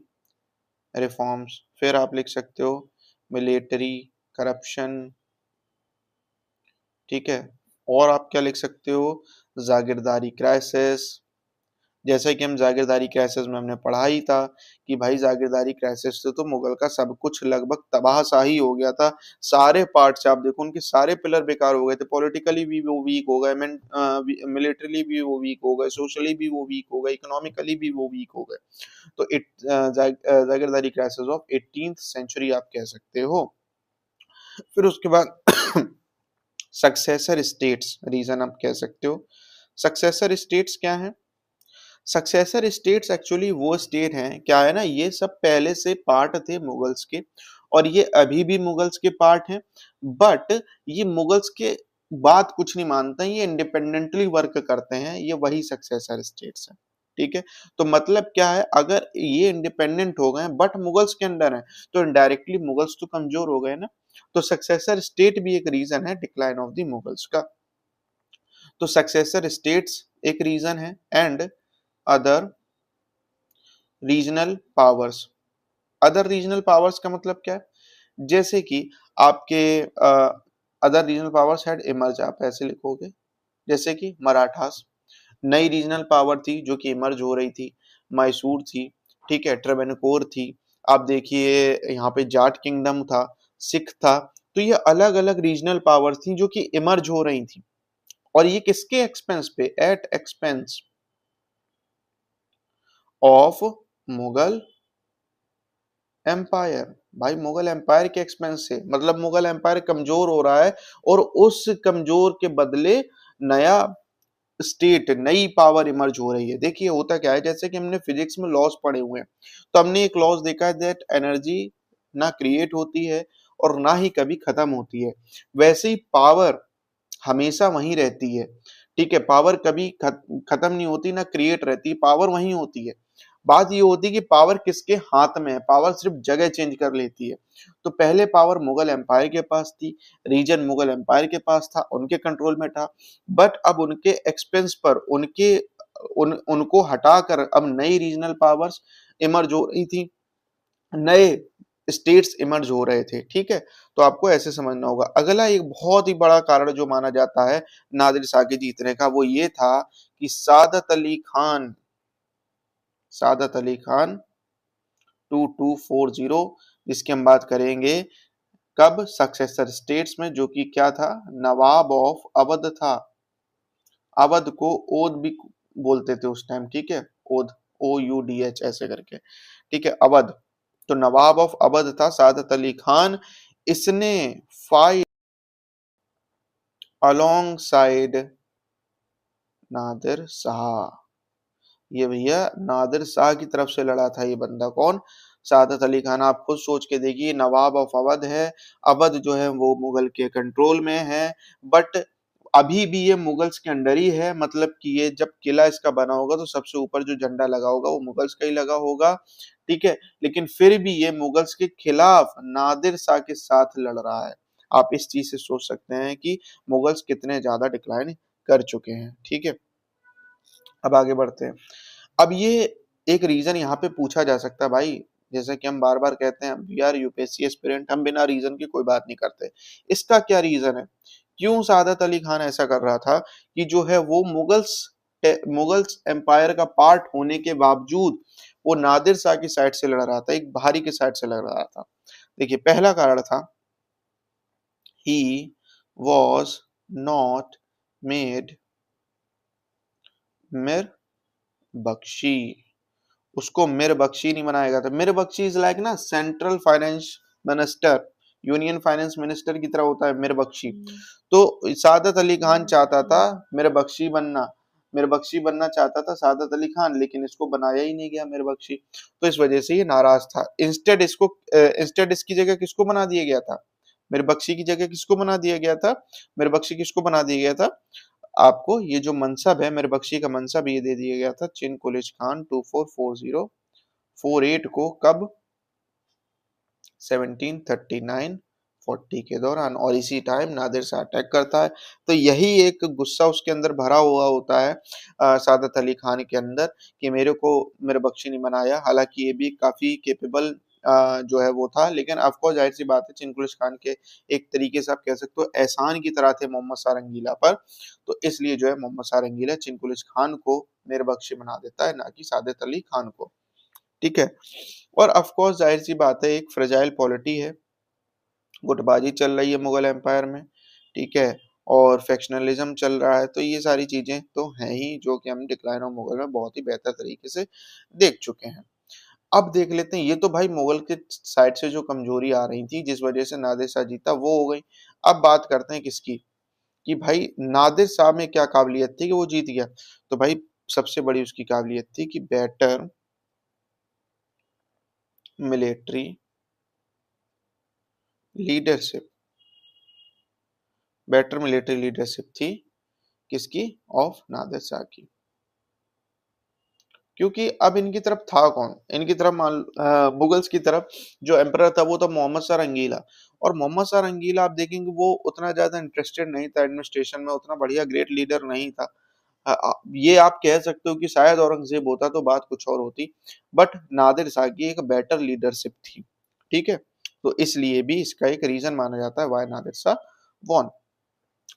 reforms. फिर आप लिख सकते हो मिलिट्री करप्शन। ठीक है, और आप क्या लिख सकते हो, जागीरदारी क्राइसिस। जैसे कि हम जागीरदारी क्राइसिस में हमने पढ़ा ही था कि भाई जागीरदारी क्राइसिस से तो मुगल का सब कुछ लगभग तबाहशाही हो गया था। सारे पार्ट से आप देखो उनके सारे पिलर बेकार हो गए थे। पॉलिटिकली भी वो वीक हो गए, मिलिटरीली भी वो वीक हो गए, सोशली भी वो वीक हो गए, इकोनॉमिकली भी वो वीक हो गए। तो जागीरदारी क्राइसिस ऑफ 18th सेंचुरी आप कह सकते हो। फिर उसके बाद सक्सेसर स्टेट्स रीजन आप कह सकते हो। सक्सेसर स्टेट्स क्या है? सक्सेसर स्टेट्स एक्चुअली वो स्टेट हैं, क्या है ना, ये सब पहले से पार्ट थे मुगल्स के और ये अभी भी मुगल्स के पार्ट हैं। बट ये मुगल्स के बात कुछ नहीं मानते हैं, ये इंडिपेंडेंटली वर्क करते हैं, ये वही सक्सेसर स्टेट्स हैं। ठीक है, तो मतलब क्या है, अगर ये इंडिपेंडेंट हो गए बट मुगल्स के अंडर है तो इनडायरेक्टली मुगल्स तो कमजोर हो गए ना। तो सक्सेसर स्टेट भी एक रीजन है डिक्लाइन ऑफ द मुगल्स का। तो सक्सेसर स्टेट्स एक रीजन है। And other regional powers. Other regional powers का मतलब क्या है? जैसे कि आपके other regional powers had emerge, आप ऐसे लिखोगे जैसे कि मराठास नई रीजनल पावर थी जो कि इमर्ज हो रही थी। मैसूर थी, ठीक है, ट्रेवेनकोर थी। आप देखिए यहाँ पे जाट किंगडम था, सिख था, तो ये अलग अलग रीजनल पावर्स थी जो कि इमर्ज हो रही थी, और ये किसके एक्सपेंस पे, at expense of Mughal empire. भाई मुगल एम्पायर के एक्सपेंस से, मतलब मुगल एम्पायर कमजोर हो रहा है और उस कमजोर के बदले नया स्टेट, नई पावर इमर्ज हो रही है। देखिए होता क्या है, जैसे कि हमने फिजिक्स में लॉज पढ़े हुए हैं, तो हमने एक लॉज देखा है दैट एनर्जी ना क्रिएट होती है और ना ही कभी खत्म होती है। वैसे ही पावर हमेशा वहीं रहती है, ठीक है, पावर कभी खत्म नहीं होती, ना क्रिएट रहती, पावर वहीं होती है। बात ये होती है कि पावर किसके हाथ में है, पावर सिर्फ जगह चेंज कर लेती है। तो पहले पावर मुगल एम्पायर के पास थी, रीजन मुगल एम्पायर के पास था, उनके कंट्रोल में था, बट अब उनके एक्सपेंस पर, उनको हटाकर अब नई रीजनल पावर्स इमर्ज हो रही थी, नए स्टेट्स इमर्ज हो रहे थे, ठीक है। तो आपको ऐसे समझना होगा। अगला एक बहुत ही बड़ा कारण जो माना जाता है नादिर शाह के जीतने का, वो ये था कि सादत अली खान 2240, जिसकी हम बात करेंगे कब, सक्सेसर स्टेट्स में, जो कि क्या था, नवाब ऑफ अवध था। अवध को ओध भी बोलते थे उस टाइम, ठीक है, ओध, OUDH ऐसे करके, ठीक है, अवध। तो नवाब ऑफ अवध था सादत अली खान। इसने fight along side Nadir Shah, ये भैया नादिर शाह की तरफ से लड़ा था ये बंदा, कौन, सादत अली खान। आप खुद सोच के देखिए, नवाब ऑफ अवध है, अवध जो है वो मुगल के कंट्रोल में है, बट अभी भी ये मुगल्स के अंडर ही है, मतलब कि ये जब किला इसका बना होगा तो सबसे ऊपर जो झंडा लगा होगा वो मुगल्स का ही लगा होगा, ठीक है। लेकिन फिर भी ये मुगल्स के खिलाफ नादिर शाह के साथ लड़ रहा है। आप इस चीज से सोच सकते हैं कि मुगल्स कितने ज्यादा डिक्लाइन कर चुके हैं, ठीक है। अब आगे बढ़ते हैं। अब ये एक रीजन यहाँ पे पूछा जा सकता है भाई, जैसे कि हम बार बार कहते हैं वी आर यूपीएससी एस्पिरेंट, हम बिना रीजन की कोई बात नहीं करते। इसका क्या रीजन है, क्यों सादत अली खान ऐसा कर रहा था कि जो है वो मुगल्स एम्पायर का पार्ट होने के बावजूद वो नादिर शाह की साइड से लड़ रहा था, एक भारी की साइड से लड़ रहा था। देखिए पहला कारण था, ही वॉज नॉट मेड मिर बख्शी। उसको मिर बख्शी नहीं बनाया गया था। मिर बख्शी इज लाइक ना central finance minister, union finance minister की तरह होता है मिर बख्शी। तो सादत अली खान चाहता था मिर बख्शी बनना, मिर बख्शी बनना चाहता था सादत अली खान, लेकिन इसको बनाया ही नहीं गया मिर बख्शी, तो इस वजह से ये नाराज था। इंस्टेड इसकी जगह किसको बना दिया गया था, मिर बख्शी की जगह किसको बना दिया गया था, मिर बख्शी किसको बना दिया गया था, आपको ये जो मनसब है मेरे बख्शी का मनसब ये दे दिया गया था चिन कुलिच खान 244048 को, कब, 1739 40 के दौरान। और इसी टाइम नादिर शाह अटैक करता है। तो यही एक गुस्सा उसके अंदर भरा हुआ होता है सादत अली खान के अंदर, कि मेरे को मेरे बख्शी नहीं बनाया। हालांकि ये भी काफी केपेबल जो है वो था, लेकिन ऑफकोर्स जाहिर सी बात है चिनकुलिश खान के एक तरीके से आप कह सकते हो एहसान की तरह थे मोहम्मद शाह रंगीला पर, तो इसलिए जो है मोहम्मद शाह रंगीला चिनकुलिश खान को मेरे बख्शी बना देता है, ना कि सादत अली खान को, ठीक है। और ऑफ कोर्स जाहिर सी बात है एक फ्रेजाइल पॉलिटी है, गुटबाजी चल रही है मुगल एम्पायर में, ठीक है, और फैक्शनलिज्म चल रहा है, तो ये सारी चीजें तो हैं ही जो कि हम डिक्लाइन ऑफ मुगल में बहुत ही बेहतर तरीके से देख चुके हैं। अब देख लेते हैं, ये तो भाई मुगल के साइड से जो कमजोरी आ रही थी जिस वजह से नादिर शाह जीता वो हो गई। अब बात करते हैं किसकी, कि भाई नादिर शाह में क्या काबिलियत थी कि वो जीत गया। तो भाई सबसे बड़ी उसकी काबिलियत थी कि better military leadership, better military leadership थी किसकी, ऑफ नादिर शाह की। क्योंकि अब इनकी तरफ था कौन, इनकी तरफ मुगल्स की तरफ जो एम्परर था वो था मोहम्मद शाह रंगीला। और मोहम्मद शाह रंगीला आप देखेंगे वो उतना ज्यादा इंटरेस्टेड नहीं था एडमिनिस्ट्रेशन में, उतना बढ़िया ग्रेट लीडर नहीं था। ये आप कह सकते हो कि शायद औरंगजेब होता तो बात कुछ और होती, बट नादिर शाह की एक बेटर लीडरशिप थी, ठीक है। तो इसलिए भी इसका एक रीजन माना जाता है वाई नादिर शाह वॉन।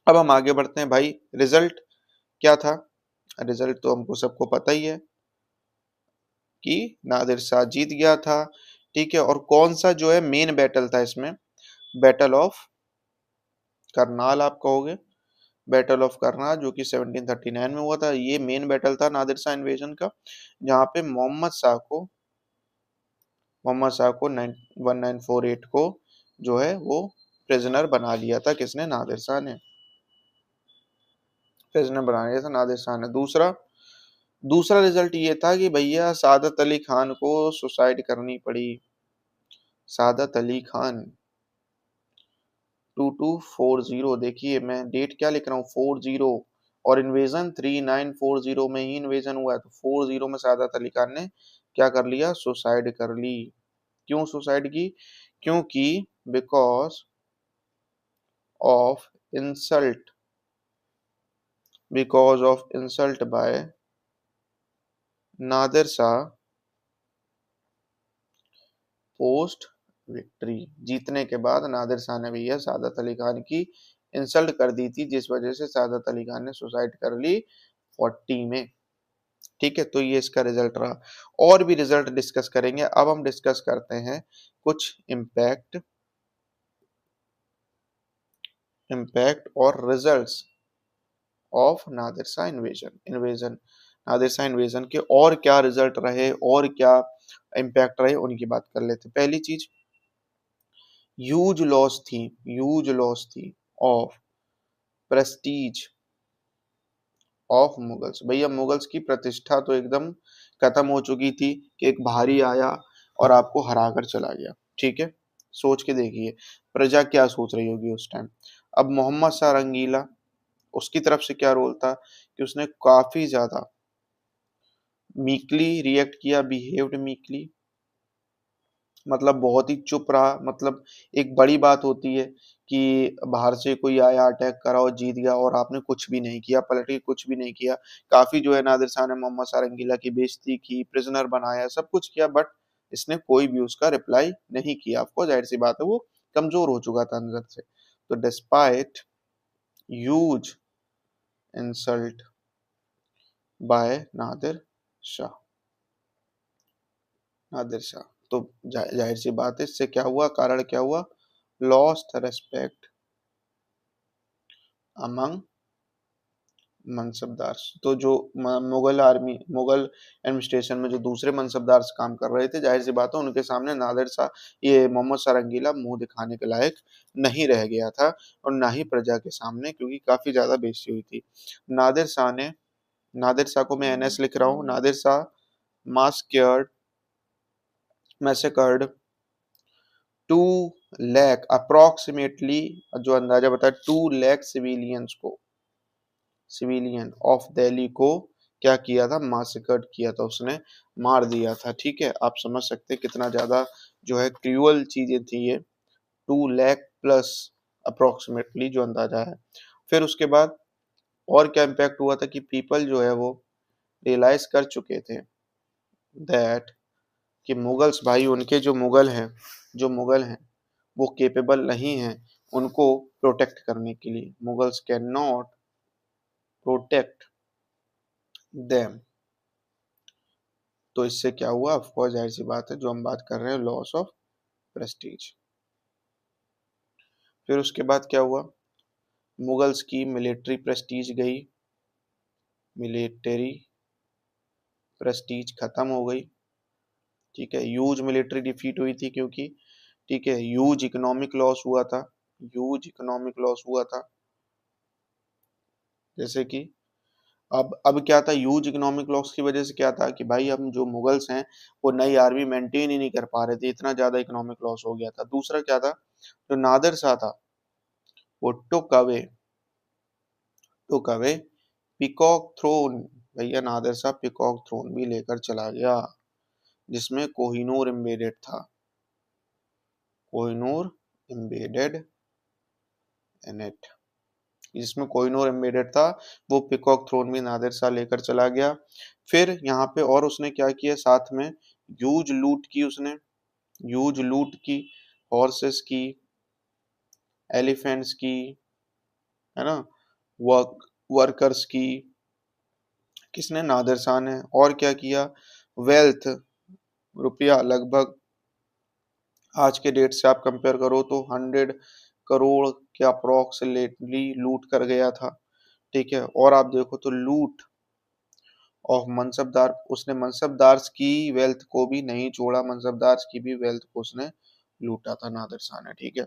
अब हम आगे बढ़ते हैं भाई, रिजल्ट क्या था, रिजल्ट तो हमको सबको पता ही है कि नादिर शाह जीत गया था, ठीक है। और कौन सा जो है मेन बैटल था इसमें, बैटल ऑफ करनाल आप कहोगे, बैटल ऑफ करनाल जो कि 1739 में हुआ था। ये मेन बैटल था नादिर शाह इन्वेजन का, जहाँ पे मोहम्मद शाह को 1948 को जो है वो प्रिजनर बना लिया था। किसने? नादिर शाह ने प्रिजनर बना लिया था, नादिर शाह ने। दूसरा दूसरा रिजल्ट ये था कि भैया सादत अली खान को सुसाइड करनी पड़ी। सादत अली खान 2240, देखिए मैं डेट क्या लिख रहा हूँ, 40, और इन्वेजन 3940 में ही इन्वेजन हुआ है, तो 40 में सादत अली खान ने क्या कर लिया? सुसाइड कर ली। क्यों सुसाइड की? क्योंकि because of insult by Nadir Shah post victory. जीतने के बाद नादिर शाह ने भैया सादत अली खान की इंसल्ट कर दी थी, जिस वजह से सादत अली खान ने सुसाइड कर ली 40 में। ठीक है, तो ये इसका रिजल्ट रहा। और भी रिजल्ट डिस्कस करेंगे। अब हम डिस्कस करते हैं कुछ इम्पैक्ट और results of Nadir Shah invasion Nadir Shah invasion के और क्या रिजल्ट रहे और क्या इम्पैक्ट रहे, उनकी बात कर लेते। पहली चीज, ह्यूज लॉस थी ऑफ प्रेस्टीज ऑफ मुगल्स। भैया मुगल्स की प्रतिष्ठा तो एकदम खत्म हो चुकी थी कि एक भारी आया और आपको हरा कर चला गया। ठीक है, सोच के देखिए प्रजा क्या सोच रही होगी उस टाइम। अब मोहम्मद शाह रंगीला, उसकी तरफ से क्या रोल था कि उसने काफी ज्यादा मीकली रिएक्ट किया, बिहेव्ड मीकली, मतलब बहुत ही चुप रहा। मतलब एक बड़ी बात होती है कि बाहर से कोई आया, अटैक करा और जीत गया, और आपने कुछ भी नहीं किया, पलट के कुछ भी नहीं किया। काफी जो है नादिर शाह ने मोहम्मद शाह रंगीला की बेइज्जती की, प्रिजनर बनाया, सब कुछ किया, बट इसने कोई भी उसका रिप्लाई नहीं किया। आपको जाहिर सी बात है वो कमजोर हो चुका था अंदर से। तो despite huge insult by Shah Nadir Shah, तो जाहिर सी बात है इससे क्या हुआ, कारण क्या हुआ? Lost respect among mansabdar. तो जो मुगल एडमिनिस्ट्रेशन में जो दूसरे मनसबदार काम कर रहे थे, जाहिर सी बात है उनके सामने नादिर शाह, ये मोहम्मद शाह रंगीला मुंह दिखाने के लायक नहीं रह गया था, और ना ही प्रजा के सामने, क्योंकि काफी ज्यादा बेइज्जती हुई थी। नादिर शाह को मैं एनएस लिख रहा हूँ। नादिर शाह मास्क्योर्ड मैसेकर्ड 2 लाख अप्रोक्सीमेटली, जो अंदाजा बताया 2 लाख सिविलियन ऑफ दिल्ली को क्या किया था? मासेकर्ड किया था, उसने मार दिया था। ठीक है, आप समझ सकते हैं कितना ज्यादा जो है क्रूअल चीजें थी ये। 2 लाख प्लस अप्रोक्सीमेटली जो अंदाजा है। फिर उसके बाद और क्या इम्पैक्ट हुआ था कि पीपल जो है वो रियलाइज कर चुके थे दैट कि मुगल्स भाई, उनके जो मुगल हैं वो केपेबल नहीं हैं उनको प्रोटेक्ट करने के लिए। Mughals can not protect them. तो इससे क्या हुआ? ऑफकोर्स जाहिर सी बात है जो हम बात कर रहे हैं, लॉस ऑफ प्रेस्टीज। फिर उसके बाद क्या हुआ? मुगल्स की मिलिट्री प्रेस्टीज गई, मिलिट्री प्रेस्टीज खत्म हो गई। ठीक है, ह्यूज मिलिट्री डिफीट हुई थी, क्योंकि ठीक है ह्यूज इकोनॉमिक लॉस हुआ था। जैसे कि अब क्या था, ह्यूज इकोनॉमिक लॉस की वजह से क्या था कि भाई हम जो मुगल्स हैं वो नई आर्मी मेंटेन ही नहीं कर पा रहे थे, इतना ज्यादा इकोनॉमिक लॉस हो गया था। दूसरा क्या था, जो नादिर शाह था वो टुक अवे पिकॉक थ्रोन। भैया नादिर शाह पिकॉक थ्रोन भी लेकर चला गया, जिसमें कोहिनूर एम्बेडेड था, कोहिनूर एम्बेडेड इन इट, जिसमें कोहिनूर एम्बेडेड था, वो पिकॉक थ्रोन भी नादिर शाह लेकर चला गया। फिर यहाँ पे और उसने क्या किया साथ में, ह्यूज लूट की उसने, हॉर्सेस की, एलिफेंट्स की, है ना, वर्कर्स की। किसने? नादिर शाह ने। और क्या किया? वेल्थ, रुपया लगभग आज के डेट से आप कंपेयर करो तो करोड़ के अप्रोक्सीमेटली लूट कर गया था, ठीक है। और आप देखो तो लूट ऑफ मनसबदार, उसने मनसबदार की वेल्थ को भी नहीं छोड़ा, मनसबदार की भी वेल्थ को उसने लूटा था नादिर शाह ने, ठीक है।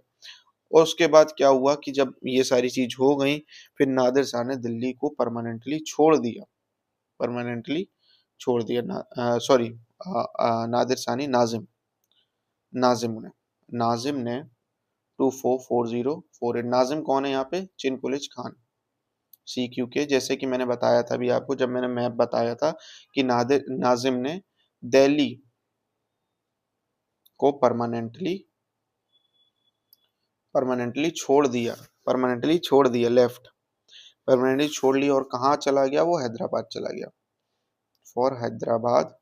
और उसके बाद क्या हुआ कि जब ये सारी चीज हो गई, फिर नादिर शाह ने दिल्ली को परमानेंटली छोड़ दिया, परमानेंटली छोड़ दिया ना, सॉरी, नादिर शाह नहीं, नाजिम, नाजिम ने, नाजिम ने 244048, नाजिम कौन है यहाँ पे, चिनकुलिज खान, CQ के, जैसे कि मैंने बताया था अभी आपको जब मैंने मैप बताया था कि नादिर नाजिम ने दिल्ली को परमानेंटली परमानेंटली छोड़ दिया, परमानेंटली छोड़ दिया, लेफ्ट, परमानेंटली छोड़ लिया, और कहाँ चला गया, वो हैदराबाद चला गया, फॉर हैदराबाद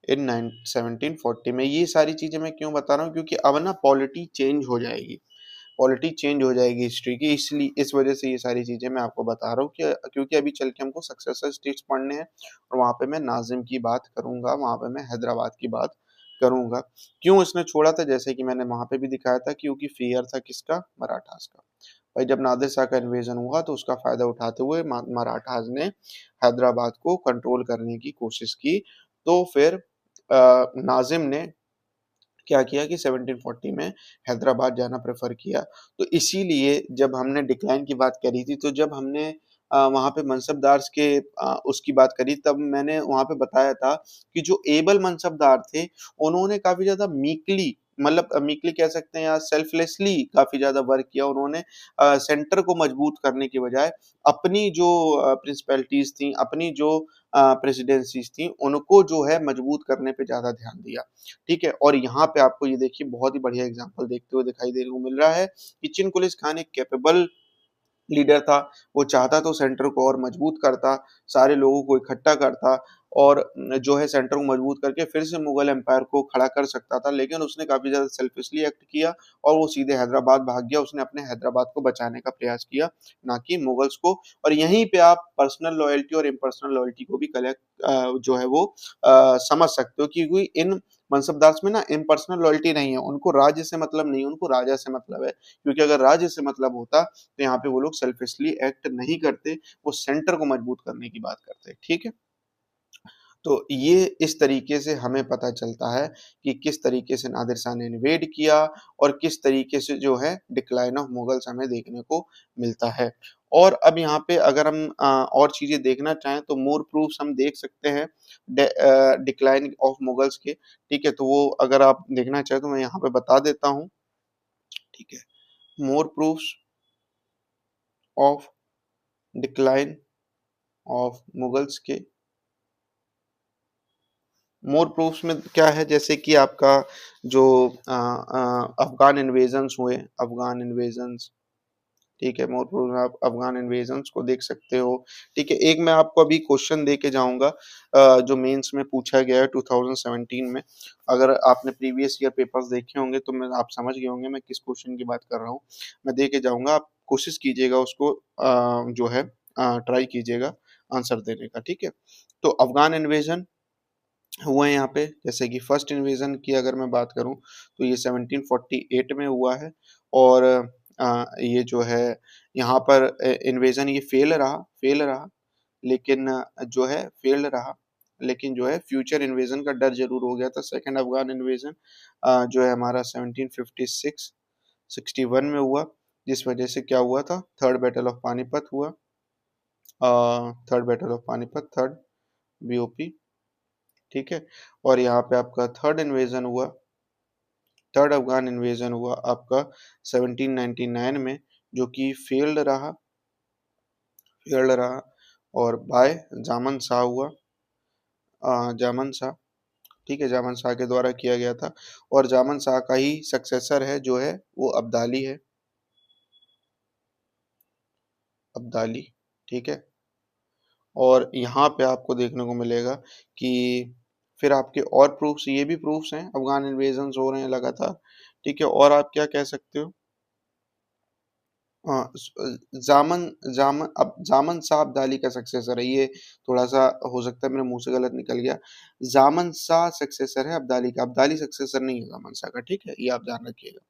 इन 1740 में। ये सारी चीजें मैं क्यों बता रहा हूँ, क्योंकि अब ना पॉलिटी चेंज हो जाएगी, पॉलिटी चेंज हो जाएगी हिस्ट्री की, इसलिए इस वजह से ये सारी चीजें मैं आपको बता रहा हूँ कि क्योंकि अभी चल के हमको सक्सेसर स्टेट्स पढ़ने हैं, और वहां पे मैं नाजिम की बात करूंगा, वहां पे मैं हैदराबाद की बात करूंगा। क्यों इसने छोड़ा था, जैसे कि मैंने वहां पे भी दिखाया था, क्योंकि फियर था किसका, मराठास का। भाई जब नादिर शाह का इन्वेजन हुआ तो उसका फायदा उठाते हुए मराठास ने हैदराबाद को कंट्रोल करने की कोशिश की। तो फिर नाजिम ने क्या किया कि 1740 में हैदराबाद जाना प्रेफर किया। तो इसीलिए जब हमने डिक्लाइन की बात करी थी, तो जब हमने वहाँ पे मनसबदार के उसकी बात करी, तब मैंने वहाँ पे बताया था कि जो एबल मनसबदार थे, उन्होंने काफी ज्यादा मीकली, मतलब मीकली कह सकते हैं या सेल्फलेसली काफी ज्यादा वर्क किया। उन्होंने सेंटर को मजबूत करने के बजाय अपनी जो प्रिंसिपैलिटीज थी, अपनी जो प्रेसिडेंसीज थी, उनको जो है मजबूत करने पे ज्यादा ध्यान दिया, ठीक है। और यहाँ पे आपको ये देखिए बहुत ही बढ़िया एग्जांपल देखते हुए दिखाई देने को मिल रहा है कि चिनकुलिस खान एक कैपेबल लीडर था। वो चाहता तो सेंटर को और मजबूत करता, सारे लोगों को इकट्ठा करता, और जो है सेंटर को मजबूत करके फिर से मुगल एम्पायर को खड़ा कर सकता था, लेकिन उसने काफी ज्यादा सेल्फिशली एक्ट किया, और वो सीधे हैदराबाद भाग गया। उसने अपने हैदराबाद को बचाने का प्रयास किया, ना कि मुगल्स को। और यहीं पे आप पर्सनल लॉयल्टी और इम्पर्सनल लॉयल्टी को भी कलेक्ट जो है वो समझ सकते हो, क्योंकि इन मनसबदार में ना इम्पर्सनल लॉयल्टी नहीं है, उनको राज्य से मतलब नहीं, उनको राजा से मतलब है। क्योंकि अगर राज्य से मतलब होता तो यहाँ पे वो लोग सेल्फिशली एक्ट नहीं करते, वो सेंटर को मजबूत करने की बात करते, ठीक है। तो ये इस तरीके से हमें पता चलता है कि किस तरीके से नादिर शाह ने इन्वेड किया, और किस तरीके से जो है डिक्लाइन ऑफ मुगल्स हमें देखने को मिलता है। और अब यहाँ पे अगर हम और चीजें देखना चाहें तो मोर प्रूफ्स हम देख सकते हैं डिक्लाइन ऑफ मुगल्स के, ठीक है। तो वो अगर आप देखना चाहें तो मैं यहाँ पे बता देता हूँ, ठीक है। More proofs of decline of Mughals के, मोर प्रूफ्स में क्या है, जैसे कि आपका जो अफगान इन्वेजन्स हुए, अफगान इन्वेजन्स, ठीक है। मोर प्रूफ में आप अफगान इन्वेजन्स को देख सकते हो, ठीक है। एक मैं आपको अभी क्वेश्चन दे के जाऊंगा जो मेंस में पूछा गया है 2017 में। अगर आपने प्रीवियस ईयर पेपर्स देखे होंगे तो मैं आप समझ गए होंगे मैं किस क्वेश्चन की बात कर रहा हूँ। मैं दे के जाऊंगा, आप कोशिश कीजिएगा उसको जो है ट्राई कीजिएगा आंसर देने का, ठीक है। तो अफगान इन्वेजन हुआ है यहाँ पे, जैसे कि फर्स्ट इन्वेजन की अगर मैं बात करूँ तो ये 1748 में हुआ है। और ये जो है यहाँ पर इन्वेजन ये फेल रहा, लेकिन जो है फेल रहा, लेकिन जो है फ्यूचर इन्वेजन का डर जरूर हो गया था। सेकंड अफगान इन्वेजन जो है हमारा 1756 61 में हुआ, जिस वजह से क्या हुआ था, थर्ड बैटल ऑफ पानीपत हुआ, third battle of Panipat, third BOP, ठीक है। और यहाँ पे आपका थर्ड अफगान इन्वेजन हुआ आपका 1799 में, जो कि फेल्ड रहा, और बाय जामन शाह हुआ, जामन शाह, ठीक है, जामन शाह के द्वारा किया गया था। और जामन शाह का ही सक्सेसर है जो है वो अब्दाली है, अब्दाली, ठीक है। और यहाँ पे आपको देखने को मिलेगा कि फिर आपके और प्रूफ्स, ये भी प्रूफ्स हैं, अफगान इन्वेजन हो रहे हैं लगातार, ठीक है। और आप क्या कह सकते हो, हाँ, जामन जामन अब जामन शाह अब्दाली का सक्सेसर है, ये थोड़ा सा हो सकता है मेरे मुंह से गलत निकल गया। जामन शाह सक्सेसर है अब्दाली का, अब्दाली सक्सेसर नहीं है जामन शाह का, ठीक है, ये आप ध्यान रखिएगा।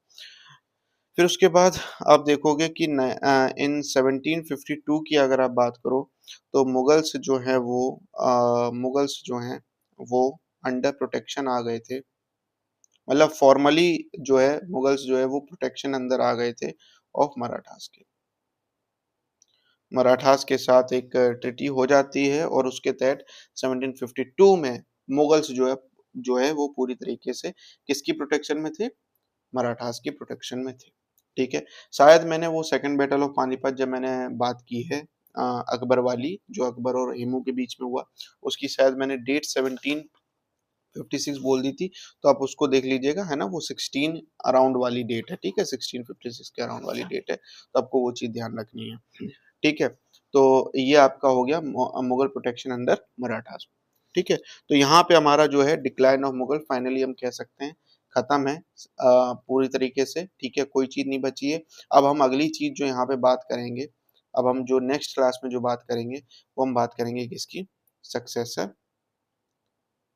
फिर उसके बाद आप देखोगे कि इन 1752 की अगर आप बात करो तो मुगल्स जो हैं वो अंडर प्रोटेक्शन आ गए थे। मतलब फॉर्मली जो है मुगल्स जो है वो प्रोटेक्शन अंदर आ गए थे ऑफ मराठास के। मराठास के साथ एक ट्रीटी हो जाती है और उसके तहत 1752 में मुगल्स जो है वो पूरी तरीके से किसकी प्रोटेक्शन में थे? मराठास की प्रोटेक्शन में थे। ठीक है। शायद मैंने वो सेकंड बैटल ऑफ पानीपत जब मैंने बात की है अकबर वाली, जो अकबर और हेमू के बीच में हुआ, उसकी शायद मैंने डेट 1756 बोल दी थी, तो आप उसको देख लीजिएगा, है ना, वो 16 अराउंड वाली डेट है। ठीक है, 1656 के अराउंड वाली डेट है, तो आपको वो चीज़ ध्यान रखनी है। ठीक है, तो ये आपका हो गया मुगल प्रोटेक्शन अंडर मराठास। ठीक है, तो यहाँ पे हमारा जो है डिक्लाइन ऑफ मुगल फाइनली हम कह सकते हैं खत्म है पूरी तरीके से। ठीक है, कोई चीज़ नहीं बची है। अब हम अगली चीज़ जो यहाँ पे बात करेंगे, अब हम जो नेक्स्ट क्लास में जो बात करेंगे, वो हम बात करेंगे किसकी? सक्सेसर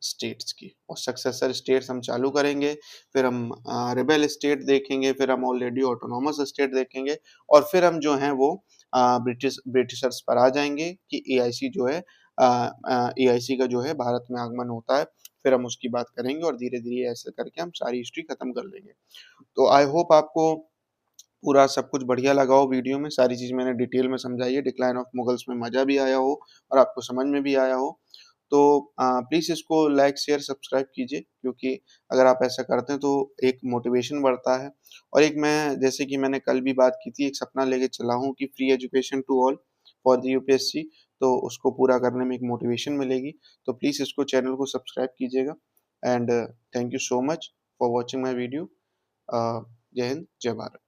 स्टेट्स की। और सक्सेसर स्टेट्स हम चालू करेंगे, फिर हम रिबेल स्टेट देखेंगे, फिर हम ऑलरेडी ऑटोनॉमस स्टेट देखेंगे, और फिर हम जो हैं वो ब्रिटिशर्स पर आ जाएंगे कि एआईसी जो है एआईसी का जो है भारत में आगमन होता है। फिर हम उसकी बात करेंगे और धीरे धीरे ऐसे करके हम सारी हिस्ट्री खत्म कर लेंगे। तो आई होप आपको पूरा सब कुछ बढ़िया लगा हो, वीडियो में सारी चीज़ मैंने डिटेल में समझाई है, डिक्लाइन ऑफ मुगल्स में मज़ा भी आया हो और आपको समझ में भी आया हो। तो प्लीज़ इसको लाइक शेयर सब्सक्राइब कीजिए, क्योंकि अगर आप ऐसा करते हैं तो एक मोटिवेशन बढ़ता है। और एक मैं, जैसे कि मैंने कल भी बात की थी, एक सपना लेके चला हूँ कि free education to all for the UPSC, तो उसको पूरा करने में एक मोटिवेशन मिलेगी। तो प्लीज़ इसको, चैनल को सब्सक्राइब कीजिएगा। And thank you so much for watching my video. जय हिंद, जय भारत।